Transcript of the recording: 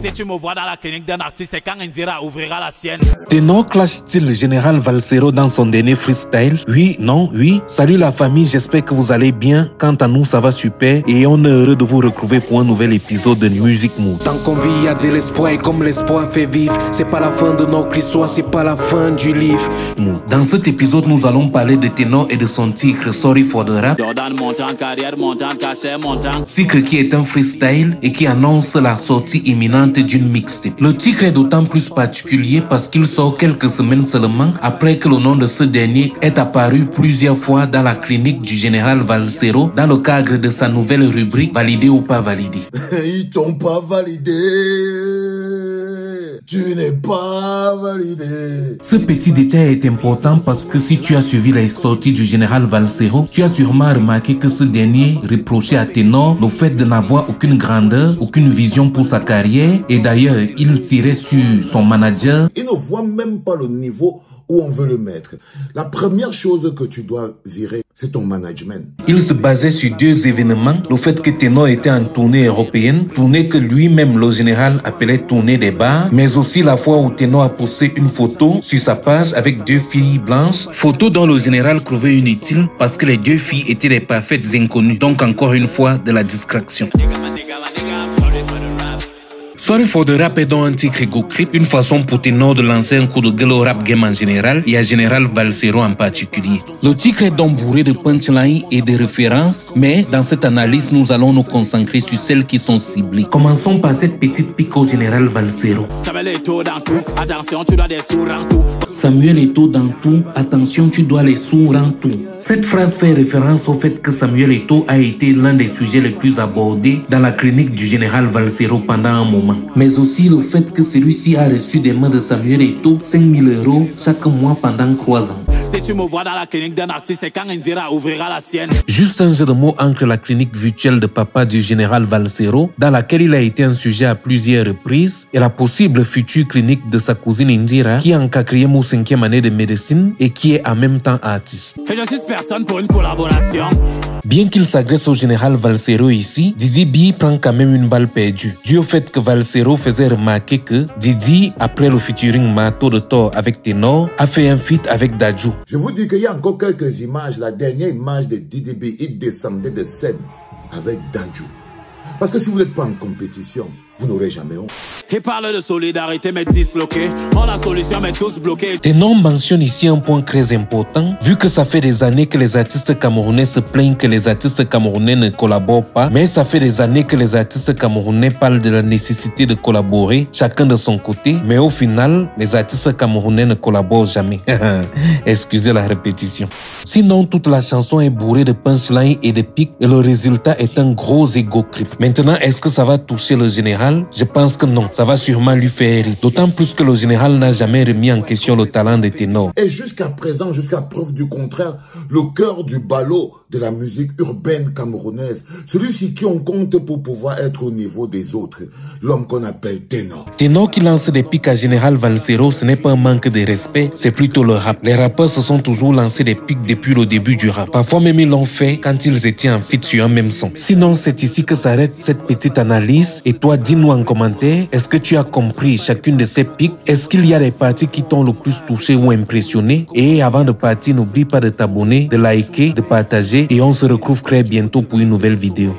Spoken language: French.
Si tu me vois dans la clinique d'un artiste, c'est quand Indira ouvrira la sienne. Ténor clash-t-il le général Valsero dans son dernier freestyle? Oui, non, oui. Salut la famille, j'espère que vous allez bien. Quant à nous, ça va super et on est heureux de vous retrouver pour un nouvel épisode de Music Mood. Tant qu'on vit, il y a de l'espoir et comme l'espoir fait vivre, c'est pas la fin de notre histoire, c'est pas la fin du livre. Dans cet épisode, nous allons parler de Ténor et de son titre Sorry for the Rap. Jordan montant, carrière montant, cachet montant. Titre qui est un freestyle et qui annonce la sortie imminente d'une mixtape. Le titre est d'autant plus particulier parce qu'il sort quelques semaines seulement après que le nom de ce dernier est apparu plusieurs fois dans la clinique du général Valsero dans le cadre de sa nouvelle rubrique Validé ou pas validé. Ils t'ont pas validé. Tu n'es pas validé. Ce petit détail est important parce que si tu as suivi les sorties du général Valsero, tu as sûrement remarqué que ce dernier reprochait à Ténor le fait de n'avoir aucune grandeur, aucune vision pour sa carrière et d'ailleurs il tirait sur son manager. Il ne voit même pas le niveau où on veut le mettre. La première chose que tu dois virer, c'est ton management. Il se basait sur deux événements. Le fait que Ténor était en tournée européenne, tournée que lui-même le général appelait tournée des bars, mais aussi la fois où Ténor a posté une photo sur sa page avec deux filles blanches, photo dont le général trouvait inutile parce que les deux filles étaient des parfaites inconnues, donc encore une fois de la distraction. Sorry for the Rap est donc un titre égo-clip, une façon pour Ténor de lancer un coup de gueule au rap game en général et à général Valsero en particulier. Le titre est donc bourré de punchlines et de références, mais dans cette analyse, nous allons nous concentrer sur celles qui sont ciblées. Commençons par cette petite pique au général Valsero. Samuel Eto'o dans tout, attention, tu dois des sous en tout. Samuel Eto'o dans tout, attention, tu dois les sous en tout. Cette phrase fait référence au fait que Samuel Eto'o a été l'un des sujets les plus abordés dans la clinique du général Valsero pendant un moment. Mais aussi le fait que celui-ci a reçu des mains de Samuel Eto'o 5 000 € chaque mois pendant 3 ans. Si tu me vois dans la clinique d'un artiste, c'est quand Indira ouvrira la sienne. Juste un jeu de mots entre la clinique virtuelle de papa du général Valsero, dans laquelle il a été un sujet à plusieurs reprises, et la possible future clinique de sa cousine Indira, qui est en 4e ou 5e année de médecine et qui est en même temps artiste. Et je suis personne pour une collaboration. Bien qu'il s'agresse au général Valsero ici, Didi B prend quand même une balle perdue, dû au fait que Valsero faisait remarquer que Didi, après le featuring Marteau de Thor avec Ténor, a fait un feat avec Dadju. Je vous dis qu'il y a encore quelques images. La dernière image de DDB, il descendait de scène avec Dadju. Parce que si vous n'êtes pas en compétition, vous n'aurez jamais honte. Il parle de solidarité mais disloqué. On a solution mais tous bloqués. Ténor mentionne ici un point très important, vu que ça fait des années que les artistes camerounais se plaignent que les artistes camerounais ne collaborent pas, mais ça fait des années que les artistes camerounais parlent de la nécessité de collaborer, chacun de son côté, mais au final, les artistes camerounais ne collaborent jamais. Excusez la répétition. Sinon, toute la chanson est bourrée de punchlines et de pics et le résultat est un gros ego clip. Maintenant, est-ce que ça va toucher le général? Je pense que non, ça va sûrement lui faire rire. D'autant plus que le général n'a jamais remis en question le talent de Ténor. Et jusqu'à présent, jusqu'à preuve du contraire, le cœur du ballot de la musique urbaine camerounaise, celui-ci qui on compte pour pouvoir être au niveau des autres, l'homme qu'on appelle Ténor. Ténor qui lance des pics à général Valsero, ce n'est pas un manque de respect, c'est plutôt le rap. Les rappeurs se sont toujours lancés des pics depuis le début du rap. Parfois même ils l'ont fait quand ils étaient en feat sur un même son. Sinon, c'est ici que s'arrête cette petite analyse. Et toi, dis-nous en commentaire, est-ce que tu as compris chacune de ces pics? Est-ce qu'il y a des parties qui t'ont le plus touché ou impressionné? Et avant de partir, n'oublie pas de t'abonner, de liker, de partager et on se retrouve très bientôt pour une nouvelle vidéo.